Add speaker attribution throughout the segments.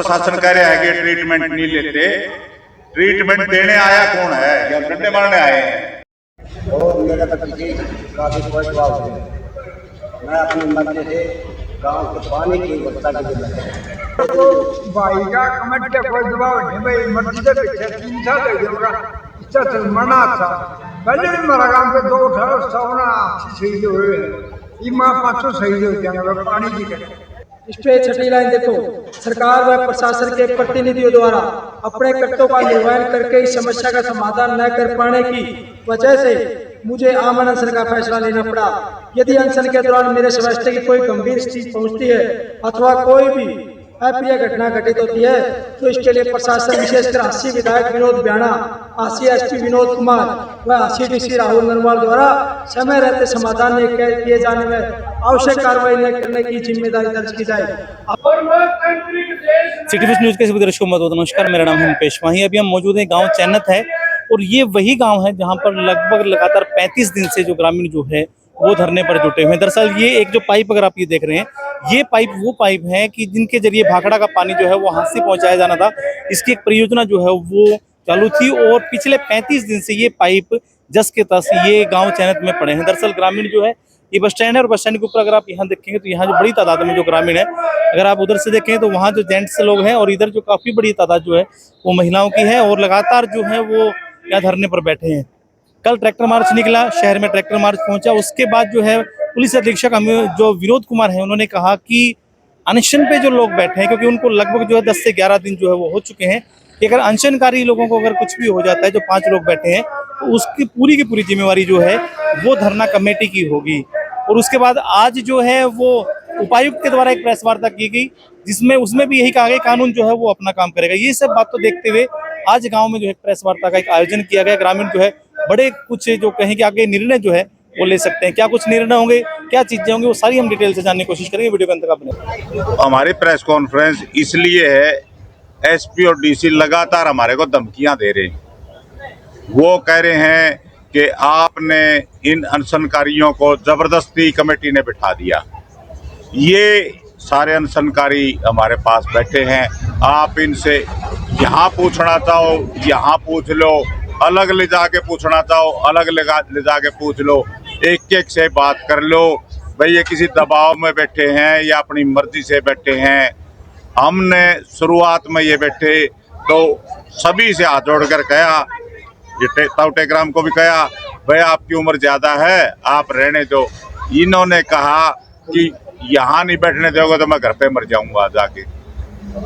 Speaker 1: प्रशासन कह रहा है कि ट्रीटमेंट नहीं लेते। ट्रीटमेंट देने आया कौन है या डंडे मारने आए हैं?
Speaker 2: और मेरा काफी कोई जवाब नहीं। मैं अपनी मर्जी से गांव के पानी की व्यवस्था के लिए
Speaker 3: तो भाई का कमेटी का कोई जवाब नहीं। भाई मर्जी से पीछे 3 साल हो गया इच्छा से मना था। पहले भी मेरा गांव पे 2 सावना शहीद हुए ये माँ 500 शहीद हो जाएंगे पानी की के।
Speaker 4: इस पे छठी लाइन देखो, सरकार व प्रशासन के प्रतिनिधियों द्वारा अपने कर्तव्यों का निर्वहन करके इस समस्या का समाधान न कर पाने की वजह से मुझे आमरण अनशन का फैसला लेना पड़ा। यदि अनशन के दौरान मेरे स्वास्थ्य की कोई गंभीर स्थिति पहुंचती है अथवा कोई भी अप्रिय घटना घटित होती है तो इसके लिए प्रशासन विशेषकर हांसी विधायक विनोद ब्याणा, हांसी एसपी विनोद कुमार व हांसी डीसी राहुल नरवाल द्वारा समय रहते समाधान किए जाने में आवश्यक कार्रवाई न करने की जिम्मेदारी दर्ज की जाए।
Speaker 5: सिटी न्यूज न्यूज के सभी दर्शकों को नमस्कार, मेरा नाम है मुकेश माही। अभी हम मौजूद हैं गांव चैनत है और ये वही गांव है जहां पर लगभग लगातार 35 दिन से जो ग्रामीण जो है वो धरने पर जुटे हुए हैं। दरअसल ये एक जो पाइप अगर आप ये देख रहे हैं, ये पाइप वो पाइप है कि जिनके जरिए भाखड़ा का पानी जो है वो हाथ से पहुंचाया जाना था। इसकी एक परियोजना जो है वो चालू थी और पिछले 35 दिन से ये पाइप जस के तस ये गांव चैनत में पड़े हैं। दरअसल ग्रामीण जो है ये बस स्टैंड है और बस स्टैंड के ऊपर अगर आप यहाँ देखेंगे तो यहाँ जो बड़ी तादाद में जो ग्रामीण है, अगर आप उधर से देखें तो वहाँ जो जेंट्स लोग हैं और इधर जो काफी बड़ी तादाद जो है वो महिलाओं की है और लगातार जो है वो यहाँ धरने पर बैठे हैं। कल ट्रैक्टर मार्च निकला, शहर में ट्रैक्टर मार्च पहुंचा। उसके बाद जो है पुलिस अधीक्षक जो विनोद कुमार है उन्होंने कहा कि अनशन पे जो लोग बैठे हैं, क्योंकि उनको लगभग जो है 10 से 11 दिन जो है वो हो चुके हैं कि अगर अनशनकारी लोगों को अगर कुछ भी हो जाता है, जो 5 लोग बैठे हैं, तो उसकी पूरी जिम्मेवारी जो है वो धरना कमेटी की होगी। और उसके बाद आज जो है वो उपायुक्त के द्वारा एक प्रेस वार्ता की गई जिसमें उसमें भी यही कहा गया कानून जो है वो अपना काम करेगा। ये सब बात तो देखते हुए आज गांव में जो है प्रेस वार्ता का एक आयोजन किया गया। ग्रामीण जो है बड़े कुछ जो कहें कि आगे निर्णय जो है वो ले सकते हैं। क्या कुछ निर्णय होंगे, क्या चीजें होंगी, वो सारी हम डिटेल से जानने की कोशिश करेंगे। वीडियो के अंत तक आपने
Speaker 1: हमारी प्रेस कॉन्फ्रेंस इसलिए है, एसपी और डीसी लगातार हमारे को धमकियां दे रहे हैं। वो कह रहे हैं कि आपने इन अनशनकारियों को जबरदस्ती कमेटी ने बिठा दिया। ये सारे अनशनकारी हमारे पास बैठे हैं, आप इनसे यहाँ पूछना चाहो यहाँ पूछ लो, अलग ले जाके पूछना चाहो अलग ले जाके पूछ लो, एक से बात कर लो। भाई ये किसी दबाव में बैठे हैं या अपनी मर्जी से बैठे हैं। हमने शुरुआत में ये बैठे तो सभी से हाथ जोड़कर कहा, ये टेलीग्राम को भी कहा, भाई आपकी उम्र ज्यादा है आप रहने दो। इन्होंने कहा कि यहाँ नहीं बैठने दोगे तो मैं घर पे मर जाऊंगा जाके।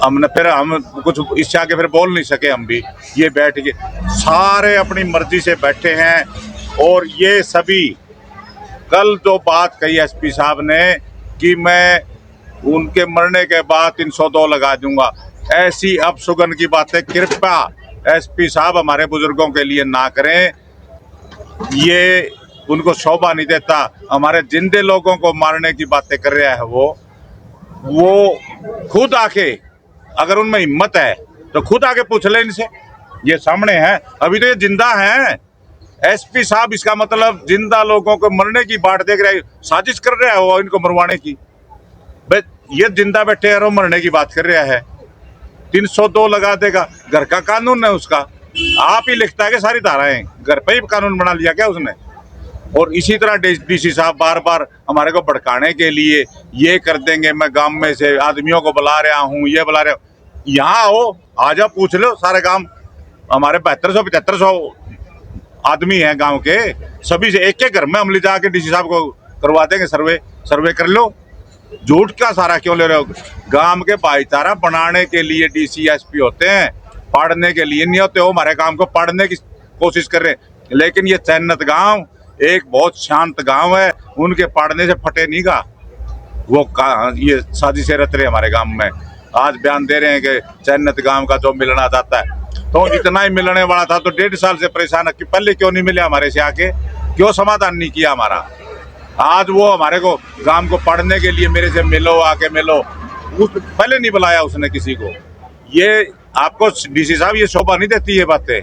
Speaker 1: हमने फिर हम कुछ इससे आगे फिर बोल नहीं सके। हम भी ये बैठ के सारे अपनी मर्जी से बैठे हैं। और ये सभी कल जो बात कही एसपी साहब ने कि मैं उनके मरने के बाद 302 लगा दूंगा, ऐसी अपशुगन की बातें कृपया एसपी साहब हमारे बुजुर्गों के लिए ना करें। ये उनको शोभा नहीं देता। हमारे जिंदे लोगों को मारने की बातें कर रहा है वो खुद आके, अगर उनमें हिम्मत है तो खुद आके पूछ ले इनसे। ये सामने है, अभी तो ये जिंदा हैं। एसपी साहब इसका मतलब जिंदा लोगों को मरने की बाट देख रहे हैं, साजिश कर रहा है वो इनको मरवाने की। ये जिंदा बैठे हैं और मरने की बात कर रहा है। 302 लगा देगा, घर का कानून है उसका। आप ही लिखता है कि सारी धाराएं, घर पे ही कानून बना लिया क्या उसने। और इसी तरह डीसी साहब बार बार हमारे को भड़काने के लिए ये कर देंगे, मैं गांव में से आदमियों को बुला रहा हूँ, ये बुला रहा हूँ। यहाँ आओ, आजा पूछ लो सारे गांव, हमारे 7200-7500 आदमी हैं गांव के, सभी से एक घर में हम ले जाके डीसी साहब को करवा देंगे सर्वे कर लो। झूठ का सारा क्यों ले रहे हो? गांव के भाईचारा बनाने के लिए डीसी एसपी होते हैं, पाड़ने के लिए नहीं होते। वो हमारे गांव को पाड़ने की कोशिश कर रहे हैं। लेकिन ये चैनत गांव एक बहुत शांत गांव है, उनके पाड़ने से फटे नहीं गा। वो ये साजिशें रच रहे हमारे गांव में। आज बयान दे रहे हैं कि चैनत गांव का जो मिलना चाहता है, तो इतना ही मिलने वाला था तो 1.5 साल से परेशान है कि पहले क्यों नहीं मिले हमारे से आके, क्यों समाधान नहीं किया हमारा। आज वो हमारे को गांव को पढ़ने के लिए मेरे से मिलो, आके मिलो, उस पहले नहीं बुलाया उसने किसी को। ये आपको डीसी साहब ये शोभा नहीं देती ये बातें।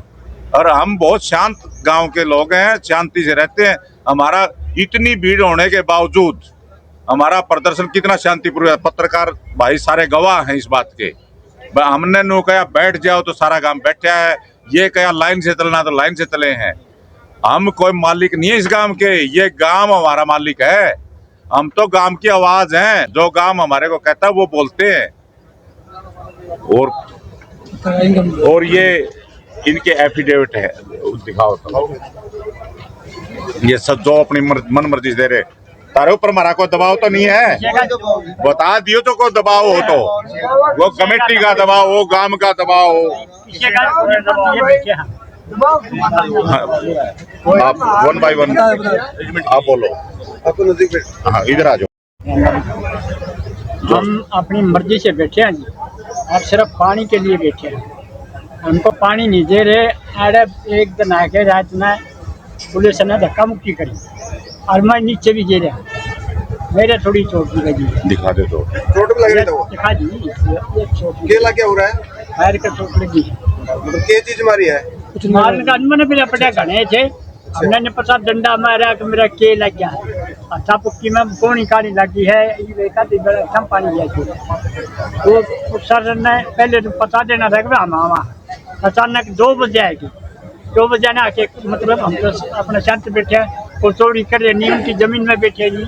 Speaker 1: और हम बहुत शांत गांव के लोग हैं, शांति से रहते हैं। हमारा इतनी भीड़ होने के बावजूद हमारा प्रदर्शन कितना शांतिपूर्ण है। पत्रकार भाई सारे गवाह हैं इस बात के हमने नो कहा बैठ जाओ तो सारा गांव बैठा है, ये कहा लाइन से चलना तो लाइन से चले हैं। हम कोई मालिक नहीं है इस गांव के, ये गांव हमारा मालिक है। हम तो गांव की आवाज हैं, जो गांव हमारे को कहता है वो बोलते हैं। और ये इनके एफिडेविट है, दिखाओ तो। ये सब जो अपनी मन मर्जी से दे रहे, तारे ऊपर हमारा कोई दबाव तो नहीं है। बता दियो तो कोई दबाव हो तो, वो कमेटी का दबाव हो, गांव का दबाव हो। आप 1 by 1 आप बोलो। हाँ, इधर आ जाओ।
Speaker 6: हम अपनी मर्जी से बैठे हैं जी, अब सिर्फ पानी के लिए बैठे हैं। हमको पानी नहीं दे रहे। अरे एक दिन आके रात में पुलिस ने धक्का मुक्की करी और मैं नीचे भी गिरा, मेरे थोड़ी चोट लगी है।
Speaker 1: दिखा दे तो।
Speaker 2: चोट भी लगी तो
Speaker 6: दिखा दी, एक चोट
Speaker 2: केला क्या हो रहा है?
Speaker 6: पैर के चोट लगी है।
Speaker 2: मतलब क्या चीज मारी है?
Speaker 6: मारने का मैंने मेरे पटे घने थे, हमने पता डंडा मारा कि मेरा के लग गया। अच्छा पुक्की में कोनी कानी लगी है, ये देखा दी बड़ा कम पानी लिया तो सर ने पहले तो पता देना था कि हम आवा। अचानक 2 बजे आएगी, 2 बजे आने आके मतलब हम तो अपने शांत बैठे हैं, कोई चोरी कर रहे नहीं, उनकी जमीन में बैठे नहीं,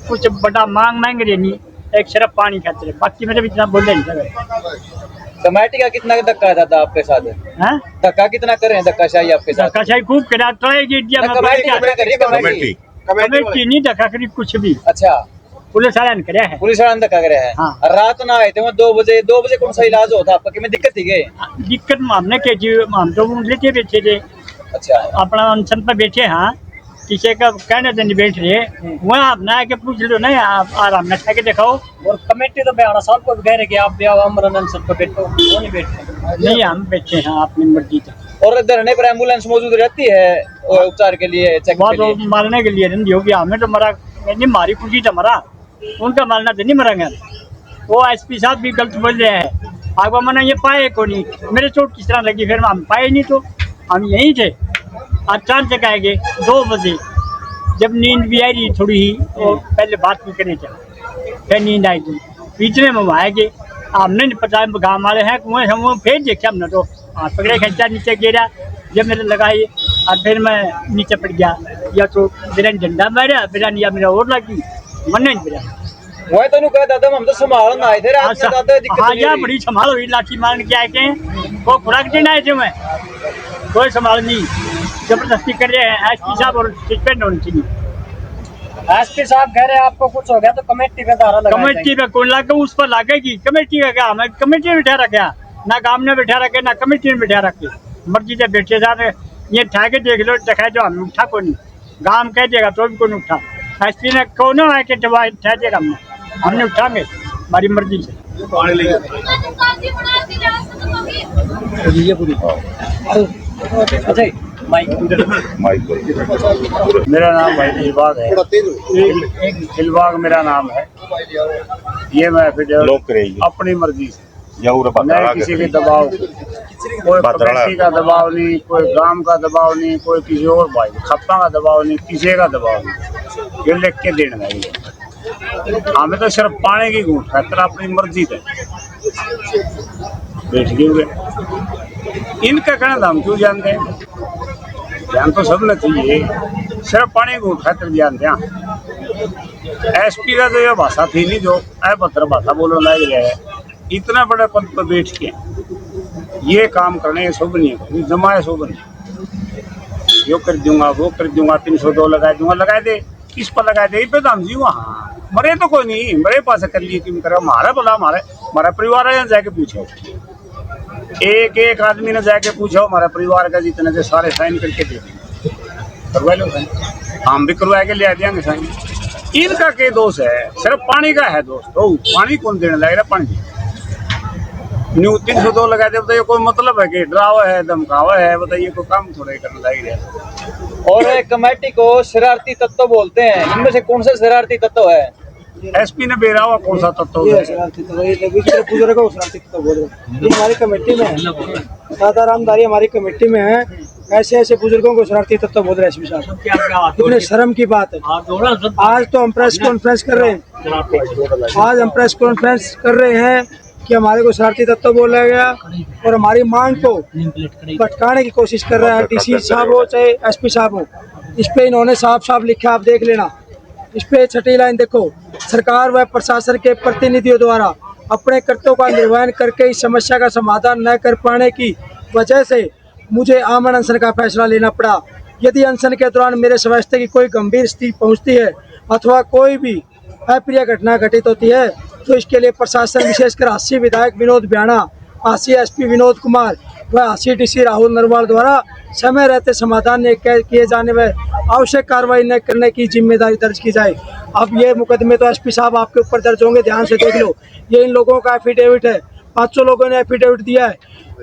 Speaker 6: कुछ बड़ा मांग रहे नहीं, एक सिर्फ पानी खाते रहे, बाकी मेरे भी इतना बोले नहीं सके।
Speaker 7: कमेटी का कितना धक्का था आपके साथ?
Speaker 6: हाँ?
Speaker 7: धक्का कितना करे हैं धक्काशाही आपके साथ?
Speaker 6: धक्काशाही खूब करा, तो कमेटी नहीं धक्का करी कुछ भी।
Speaker 7: अच्छा,
Speaker 6: पुलिस वाले ने कराया है।
Speaker 7: पुलिस वाले ने धक्का करे हैं।
Speaker 6: हाँ।
Speaker 7: रात ना आए थे वो 2 बजे कौन सा इलाज होता आपका? कि में दिक्कत थी गए?
Speaker 6: दिक्कत हमने के जी, हम तो लेके बैठे थे
Speaker 7: अच्छा,
Speaker 6: अपना अनशन पर बैठे। हाँ, किसी का कहने से नहीं बैठ रहे, वहाँ आप ना आके पूछ लो, नहीं आप आराम में के दिखाओ।
Speaker 7: और कमेटी तो 12 साल को कह रहे कि आप अनशन पर बैठो, वो नहीं बैठे।
Speaker 6: नहीं, हम बैठे हैं अपनी मर्जी से।
Speaker 7: और धरने पर एम्बुलेंस मौजूद रहती है उपचार के लिए, चेक के लिए?
Speaker 6: तो मारने के लिए नहीं होगी, हमें तो मरा नहीं, मारी खुशी तो मरा, उनका मारना तो नहीं मरेंगे। वो SP साहब भी गलत बोल रहे हैं, आगे मैंने ये पाए को नहीं, मेरे चोट किस तरह लगी, फिर हम पाए नहीं तो हम यहीं थे। अचानक आएंगे 2 बजे, जब नींद भी आई रही थोड़ी ही, तो पहले बात भी करने चला, फिर नींद आई थी, बीचने में आएंगे, हमने नहीं पता गाँव वाले हैं कुएं हम, फिर देखे हमने तो हाथ पकड़े, खींचा नीचे गिरा, जब मेरे लगाई और फिर मैं नीचे पड़ गया, या तो मेरा डंडा मारा, मेरा या मेरा और लगी, मन नहीं मेरा।
Speaker 7: वही तो कहा दादा, हम तो संभाल आए थे रात में, दादा दिक्कत
Speaker 6: हाँ,
Speaker 7: नहीं
Speaker 6: या
Speaker 7: हुई।
Speaker 6: बड़ी संभाल हुई, लाठी मारने के आए थे, वो खुराक देने आए थे, मैं कोई संभाल नहीं, जबरदस्ती कर रहे हैं। SP साहब और सस्पेंड होनी चाहिए।
Speaker 7: SP साहब कह रहे हैं आपको कुछ हो गया तो कमेटी पे धारा लगाई
Speaker 6: कमेटी पे कौन लागे, उस पर लागेगी कमेटी का क्या, हमें कमेटी में बैठा रखा, ना गाँव ने बैठा रखे, ना कमेटी में बैठा रखे, मर्जी से बैठे जा रहे। ये ठा के देख लो, दिखाए जो हम उठा को नहीं, गाँव कह देगा तो भी कौन उठा, SP ने कौन आके ठा देगा, हमने उठाएंगे हमारी मर्जी से।
Speaker 7: अच्छा, माइक
Speaker 6: मेरा नाम भाई दिलबाग है, एक दिलबाग मेरा नाम है। ये मैं फिर अपनी मर्जी से, नहीं किसी के दबाव, कोई कमेटी का दबाव नहीं, कोई गांव का दबाव नहीं, कोई किसी और भाई खप्पा का दबाव नहीं, किसी का दबाव नहीं, ये लिख के देना है। हमें तो सिर्फ पानी की घूट खातर अपनी मर्जी से बैठ गए हुए। इनका कहना हम क्यों जानते हैं, ध्यान तो सब न चाहिए, सिर्फ पानी की घूट खातर जानते हैं। SP का तो यह भाषा थी नहीं, जो अभद्र भाषा बोलने लग गया है, इतना बड़े पद पर बैठ के ये काम करने शुभ नहीं है, जमाए शुभ नहीं। यो कर दूंगा, वो कर दूंगा, 302 लगा दूंगा, लगा दे, किस पर लगा दे, पे तो हम जी वहाँ मरे तो कोई नहीं, मरे पास कर लिए क्यों करो, हमारा बोला हमारा परिवार है, जाके पूछो, एक आदमी ने जाके पूछो हमारा परिवार का जितने से सारे साइन करके दे देंगे, करवा लो साइन, हम भी करवा के ले देंगे साइन। इनका क्या दोष है, सिर्फ पानी का है दोष, तो पानी कौन देने लगेगा, पानी न्यू 302 लगा दे, बताइए कोई मतलब है कि डरावा है, धमकावा है, बताइए कोई काम थोड़ा ही करने लगे।
Speaker 7: और कमेटी को शरारती तत्व बोलते हैं, इनमें से कौन सा शरारती तत्व है?
Speaker 6: SP ने बेरा हुआ कौन सा तत्व है?
Speaker 4: बुजुर्ग को शरारती तत्व बोल रहे हैं, हमारी कमेटी में है, दादा रामदारी हमारी कमेटी में है, ऐसे ऐसे बुजुर्गों को शरारती तत्व बोल रहे हैं SP साहब, इतने शर्म की बात है। आज तो हम प्रेस कॉन्फ्रेंस कर रहे हैं, आज हम प्रेस कॉन्फ्रेंस कर रहे हैं कि हमारे को शरारती तत्व बोला गया और हमारी मांग को भटकाने की कोशिश कर रहा है। डीसी साहब हो चाहे एसपी साहब हो, इस पे इन्होंने साफ साफ लिखा, आप देख लेना। इस पे छठी लाइन देखो, सरकार व प्रशासन के प्रतिनिधियों द्वारा अपने कर्तव्यों का निर्वहन करके इस समस्या का समाधान न कर पाने की वजह से मुझे आमरण अनशन का फैसला लेना पड़ा। यदि अनशन के दौरान मेरे स्वास्थ्य की कोई गंभीर स्थिति पहुंचती है अथवा कोई भी अप्रिय घटना घटित होती है तो इसके लिए प्रशासन, विशेषकर हांसी विधायक विनोद ब्याणा, हांसी एसपी विनोद कुमार व हांसी डीसी राहुल नरवाल द्वारा समय रहते समाधान किए जाने में आवश्यक कार्रवाई न करने की जिम्मेदारी दर्ज की जाए। अब ये मुकदमे तो एसपी साहब आपके ऊपर दर्ज होंगे, ध्यान से देख लो। ये इन लोगों का एफिडेविट है, 500 लोगों ने एफिडेविट दिया है।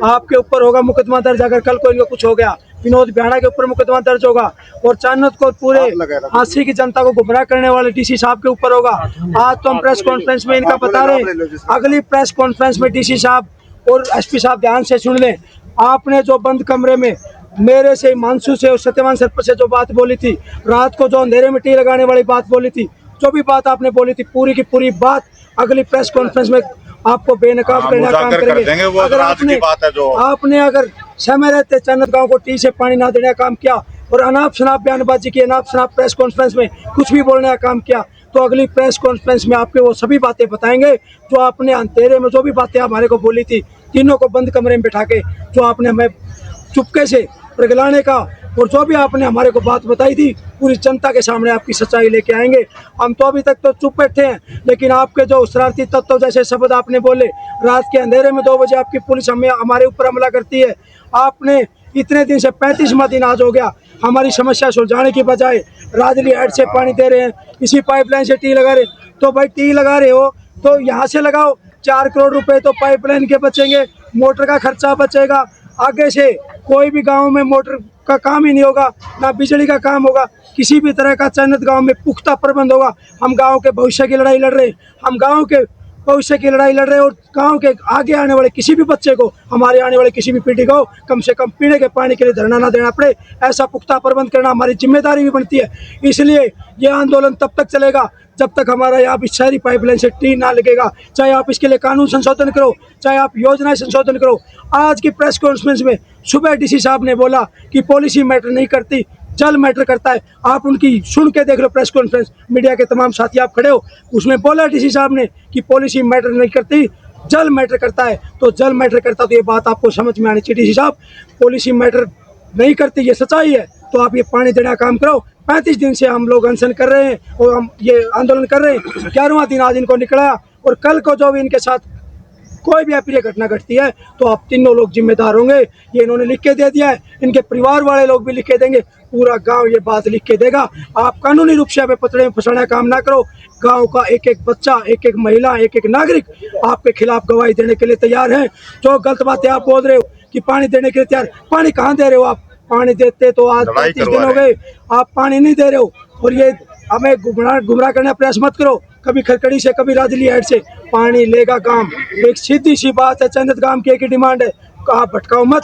Speaker 4: आपके ऊपर होगा मुकदमा दर्ज अगर कल को इनको कुछ हो गया। विनोद ब्याणा के ऊपर मुकदमा दर्ज होगा और चाणत को पूरे हांसी की जनता को गुमराह करने वाले डीसी साहब के ऊपर होगा। आज तो हम प्रेस कॉन्फ्रेंस में इनका बता रहे हैं, अगली प्रेस कॉन्फ्रेंस में डीसी साहब और एसपी साहब ध्यान से सुन लें। आपने जो बंद कमरे में मेरे से, मानसू से और सत्यवान सरपंच से जो बात बोली थी, रात को जो अंधेरे में टी लगाने वाली बात बोली थी, जो भी बात आपने बोली थी, पूरी की पूरी बात अगली प्रेस कॉन्फ्रेंस में आपको बेनकाब करने का काम करेंगे। अगर आपने अगर समय रहते चन्नत गांव को टी से पानी ना देने का काम किया और अनाप शनाप बयानबाजी की, अनाप शनाप प्रेस कॉन्फ्रेंस में कुछ भी बोलने का काम किया, तो अगली प्रेस कॉन्फ्रेंस में आपके वो सभी बातें बताएंगे जो आपने अंधेरे में जो भी बातें हमारे को बोली थी, तीनों को बंद कमरे में बैठा के जो आपने हमें चुपके से प्रगलाने का और जो भी आपने हमारे को बात बताई थी, पूरी जनता के सामने आपकी सच्चाई लेके आएंगे। हम तो अभी तक तो चुप बैठे हैं, लेकिन आपके जो शरारती तत्व जैसे शब्द आपने बोले, रात के अंधेरे में 2 बजे आपकी पुलिस हमारे ऊपर हमला करती है। आपने इतने दिन से 35वां दिन आज हो गया, हमारी समस्या सुलझाने की बजाय राजली हेड से पानी दे रहे हैं, इसी पाइपलाइन से टी लगा रहे। तो भाई टी लगा रहे हो तो यहाँ से लगाओ, 4 करोड़ रुपए तो पाइपलाइन के बचेंगे, मोटर का खर्चा बचेगा। आगे से कोई भी गांव में मोटर का काम ही नहीं होगा, ना बिजली का काम होगा, किसी भी तरह का चन्नत गांव में पुख्ता प्रबंध होगा। हम गांव के भविष्य की लड़ाई लड़ रहे हैं, हम गांव के भविष्य की लड़ाई लड़ रहे हैं और गांव के आगे आने वाले किसी भी बच्चे को, हमारे आने वाले किसी भी पीढ़ी को कम से कम पीने के पानी के लिए धरना ना देना पड़े, ऐसा पुख्ता प्रबंध करना हमारी जिम्मेदारी भी बनती है। इसलिए ये आंदोलन तब तक चलेगा जब तक हमारा यहाँ भी शहरी पाइपलाइन से टी ना लगेगा। चाहे आप इसके लिए कानून संशोधन करो, चाहे आप योजनाएं संशोधन करो। आज की प्रेस कॉन्फ्रेंस में सुबह डीसी साहब ने बोला कि पॉलिसी मैटर नहीं करती, जल मैटर करता है। आप उनकी सुन के देख लो प्रेस कॉन्फ्रेंस, मीडिया के तमाम साथी आप खड़े हो, उसमें बोला डीसी साहब ने कि पॉलिसी मैटर नहीं करती, जल मैटर करता है। तो जल मैटर करता तो ये बात आपको समझ में आनी चाहिए डीसी साहब, पॉलिसी मैटर नहीं करती, ये सच्चाई है। तो आप ये पानी देने का काम करो। 35 दिन से हम लोग अनशन कर रहे हैं और हम ये आंदोलन कर रहे हैं, 11वां दिन आज इनको निकला। और कल को जो भी इनके साथ कोई भी अप्रिय घटना घटती है तो आप तीनों लोग जिम्मेदार होंगे। ये इन्होंने लिख के दे दिया है, इनके परिवार वाले लोग भी लिख के देंगे, पूरा गांव ये बात लिख के देगा। आप कानूनी रूप से हमें पतड़े में फंसाने का काम ना करो। गांव का एक एक बच्चा, एक एक महिला, एक एक नागरिक आपके खिलाफ गवाही देने के लिए तैयार है। जो गलत बातें आप बोल रहे हो कि पानी देने के लिए तैयार, पानी कहाँ दे रहे हो आप? पानी देते तो आज 35 दिन हो गए, आप पानी नहीं दे रहे हो। और ये हमें गुमराह करने का प्रयास मत करो, कभी खरकड़ी से कभी राजली हेड से पानी लेगा काम। एक सीधी सी बात है, चंदत गांव की एक ही डिमांड है, कहा भटकाओ मत,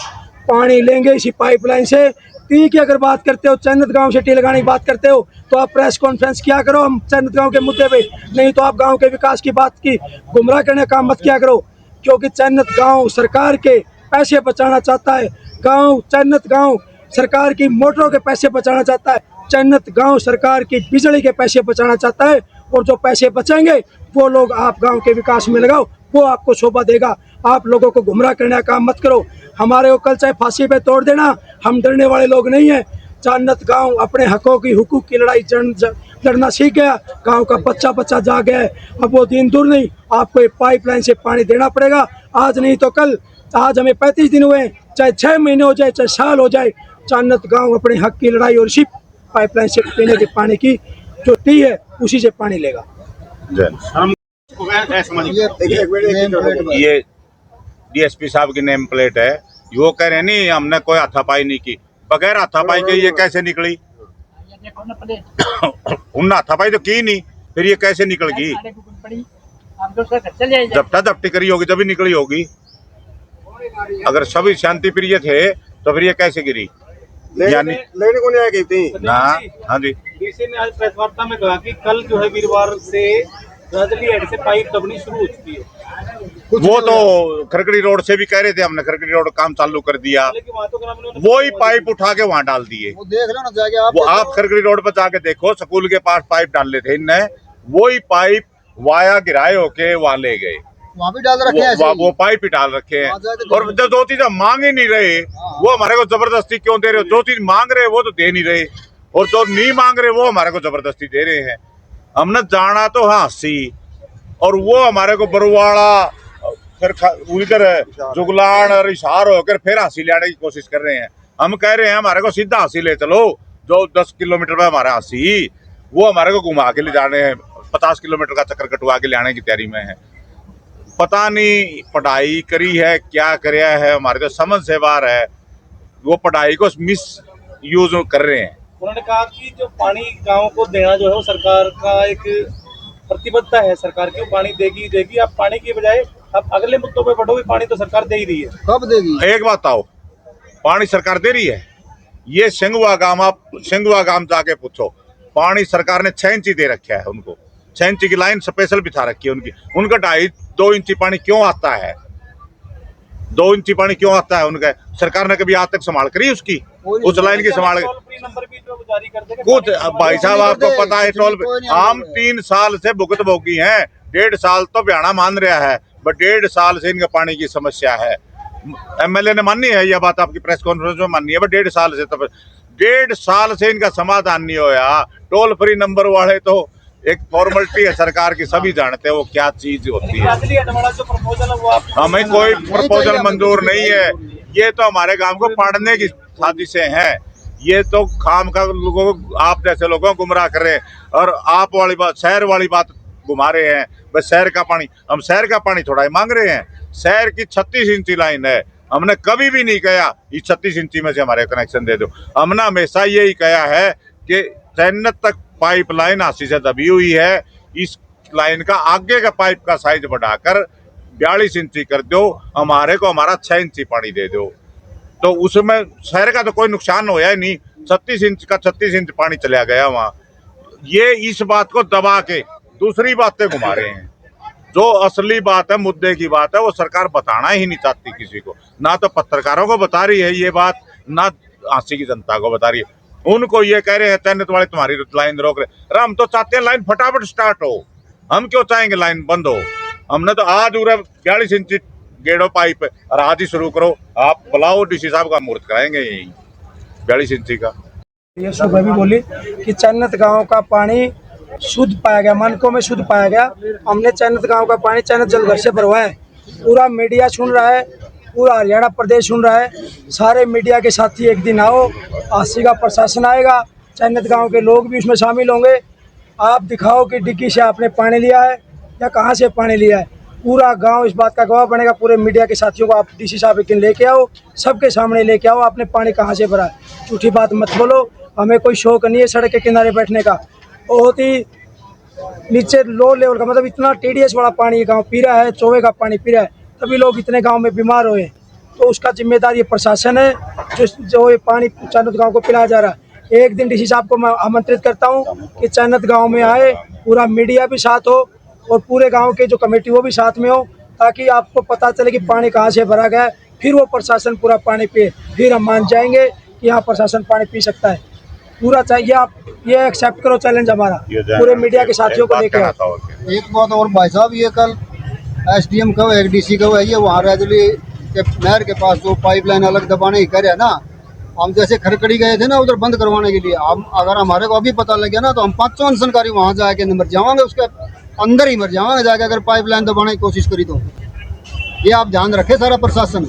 Speaker 4: पानी लेंगे इसी पाइपलाइन से। टी की अगर बात करते हो, चंदत गांव से टी लगाने की बात करते हो तो आप प्रेस कॉन्फ्रेंस किया करो हम चंदत गांव के मुद्दे पे, नहीं तो आप गांव के विकास की बात की गुमराह करने का काम मत किया करो। क्योंकि चंदत गाँव सरकार के पैसे बचाना चाहता है, चन्नत गाँव सरकार की मोटरों के पैसे बचाना चाहता है, चन्नत गांव सरकार की बिजली के पैसे बचाना चाहता है। और जो पैसे बचेंगे वो लोग आप गांव के विकास में लगाओ, वो आपको शोभा देगा। आप लोगों को गुमराह करने का काम मत करो। हमारे को कल चाहे फांसी पे तोड़ देना, हम डरने वाले लोग नहीं हैं। चन्नत गांव अपने हकों की, हुकूक की लड़ाई लड़ना सीख गया, गांव का बच्चा बच्चा जाग गया है। अब वो दिन दूर नहीं, आपको ये पाइपलाइन से पानी देना पड़ेगा, आज नहीं तो कल। आज हमें 35 दिन हुए, चाहे 6 महीने हो जाए, चाहे साल हो जाए, चन्नत गांव अपने हक की लड़ाई और इसी पाइपलाइन से पीने के पानी की जो टी है उसी से पानी लेगा।
Speaker 1: ये डीएसपी साहब की नेम प्लेट है, वो कह रहे नहीं हमने कोई हाथापाई नहीं की, बगैर हाथापाई के ये कैसे निकली? उन्होंने हाथापाई तो की नहीं, फिर ये कैसे निकल गई? जब जब्ती करी होगी तभी निकली होगी। अगर सभी शांति प्रिय थे तो फिर ये कैसे गिरी? यानी
Speaker 2: लेने को नहीं आ गई थी
Speaker 1: ना। हाँ जी,
Speaker 5: डीसी ने आज प्रेस वार्ता में कहा कि कल जो है वीरवार से राजली हेड से पाइप दबनी शुरू हो चुकी है।
Speaker 1: वो तो खरकड़ी रोड से भी कह रहे थे, हमने खरकड़ी रोड काम चालू कर दिया, वो ही पाइप उठा के वहां डाल दिए।
Speaker 2: वो देख लो ना जाके आप,
Speaker 1: वो आप खरकड़ी रोड पर जाके देखो, स्कूल के पास पाइप डाले थे इनने, वो ही पाइप वाया गिराए होके वहां ले गए,
Speaker 2: वहाँ भी डाल रखे हैं ऐसे ही।
Speaker 1: वो पाइप ही डाल रखे हैं।
Speaker 2: वहाँ जाके
Speaker 1: और जो चीज हम मांग ही नहीं रहे वो हमारे को जबरदस्ती क्यों दे रहे हो? जो चीज मांग रहे वो तो दे नहीं रहे, और जो नहीं मांग रहे वो हमारे को जबरदस्ती दे रहे हैं। हमने जाना तो हांसी, और वो हमारे को बरुवाड़ा फिर उधर जुगलान और इशार होकर फिर हांसी ले आने की कोशिश कर रहे हैं। हम कह रहे हैं हमारे को सीधा हांसी ले चलो, जो 10 किलोमीटर पे हमारा हांसी, वो हमारे को घुमा के ले जाने हैं, 50 किलोमीटर का चक्कर कटवा के ले आने की तैयारी में है। पता नहीं पढ़ाई करी है क्या कराया है, हमारे तो समझ से बाहर है। वो पढ़ाई को मिस यूज कर रहे हैं।
Speaker 5: उन्होंने कहा कि जो पानी गांव को देना जो है वो सरकार का एक प्रतिबद्धता है, सरकार की पानी देगी। आप पानी की बजाय आप अगले मुद्दों पे बढ़ोगे, पानी तो सरकार दे ही रही है।
Speaker 2: कब देगी?
Speaker 1: एक बात आओ, पानी सरकार दे रही है। ये सिंगवा गांव जाके पूछो, पानी सरकार ने 6 इंची दे रखा है उनको, 6 इंची की लाइन स्पेशल बिछा रखी है उनकी। उनका 2.5-2 इंची पानी क्यों आता है? 2 इंची पानी क्यों आता है उनका? सरकार ने कभी आज तक संभाल करी उसकी, उस लाइन की संभाल?
Speaker 5: नंबर भी जो जारी कर देगा
Speaker 1: कुछ भाई साहब आपको पता है, टोल हम 3 साल से भुगत भोगी हैं। 1.5 साल तो बयाना मान रहा है, बट 1.5 साल से इनका पानी की समस्या है। एमएलए ने मानी है यह बात, आपकी प्रेस कॉन्फ्रेंस में मानी है, बट 1.5 साल से, तब 1.5 साल से इनका समाधान नहीं होया। टोल फ्री नंबर वाले तो एक फॉर्मेलिटी है सरकार की, सभी जानते हैं वो क्या चीज होती है। हमें कोई प्रपोजल मंजूर नहीं है। ये तो हमारे गांव को पाड़ने की साजिशें हैं। ये तो खाम का लोगों को, आप जैसे लोगों को गुमराह कर रहे हैं, और आप वाली बात, शहर वाली बात घुमा रहे हैं। बस शहर का पानी, हम शहर का पानी थोड़ा ही मांग रहे हैं। शहर की 36 इंची लाइन है, हमने कभी भी नहीं कहा इस 36 इंची में से हमारे कनेक्शन दे दो। हमने हमेशा यही कहा है कि जन्नत तक पाइप लाइन हांसी से दबी हुई है, इस लाइन का आगे का पाइप का साइज बढ़ाकर 42 इंची कर दो, हमारे को हमारा 6 इंची पानी दे दो। तो उसमें शहर का तो कोई नुकसान होया ही नहीं। 36 इंच का 36 इंच पानी चला गया वहाँ। ये इस बात को दबा के दूसरी बातें घुमा रहे हैं। जो असली बात है, मुद्दे की बात है, वो सरकार बताना ही नहीं चाहती किसी को। ना तो पत्रकारों को बता रही है ये बात, ना हांसी की जनता को बता रही है। उनको ये कह रहे हैं चैनत वाले तुम्हारी लाइन रोक रहे। अरे हम तो चाहते हैं लाइन फटाफट स्टार्ट हो, हम क्यों चाहेंगे लाइन बंद हो? हमने तो आज 42 इंची गेड़ो पाइप, और आज ही शुरू करो। आप बुलाओ, डीसी साहब का मुहूर्त कराएंगे यही 42 इंची का।
Speaker 4: ये सुबह भी बोली कि चन्नत गांव का पानी शुद्ध पाया गया, मानकों में शुद्ध पाया गया। हमने चन्नत गांव का पानी चन्नत जलघर से भरवाया है। पूरा मीडिया सुन रहा है, पूरा हरियाणा प्रदेश सुन रहा है। सारे मीडिया के साथी एक दिन आओ, हांसी का प्रशासन आएगा, चन्नत गांव के लोग भी उसमें शामिल होंगे। आप दिखाओ कि डिग्गी से आपने पानी लिया है या कहाँ से पानी लिया है। पूरा गांव इस बात का गवाह बनेगा। पूरे मीडिया के साथियों को आप डीसी साहब एक दिन लेके आओ, सबके सामने लेके आओ, आपने पानी कहाँ से भरा है। झूठी बात मत बोलो। हमें कोई शौक नहीं है सड़क के किनारे बैठने का। बहुत ही नीचे लो लेवल का, मतलब इतना टीडीएस वाला पानी गांव पी रहा है, चौवे का पानी पी रहा है, तभी लोग इतने गांव में बीमार हुए। तो उसका जिम्मेदार ये प्रशासन है जो ये पानी चन्नत गांव को पिलाया जा रहा है। एक दिन डीसी साहब को मैं आमंत्रित करता हूं कि चन्नत गांव में आए, पूरा मीडिया भी साथ हो और पूरे गांव के जो कमेटी वो भी साथ में हो, ताकि आपको पता चले कि पानी कहाँ से भरा गया है। फिर वो प्रशासन पूरा पानी पिए, फिर हम मान जाएंगे कि यहाँ प्रशासन पानी पी सकता है। पूरा चाहिए, आप ये एक्सेप्ट करो चैलेंज हमारा, पूरे मीडिया के साथियों को लेकर।
Speaker 2: एक बात और भाई साहब, ये कल एसडीएम का एक डीसी का है, ये वहाँ रैजली के नहर के पास जो पाइपलाइन अलग दबाने की करे है ना, हम जैसे खरकड़ी गए थे ना उधर बंद करवाने के लिए, हम अगर हमारे को अभी पता लग गया ना तो हम 500 अनशनकारी वहाँ जाके मर जावांगे, उसके अंदर ही मर जावांगे जाके, अगर पाइपलाइन दबाने की कोशिश करी तो। ये आप ध्यान रखें सारा प्रशासन।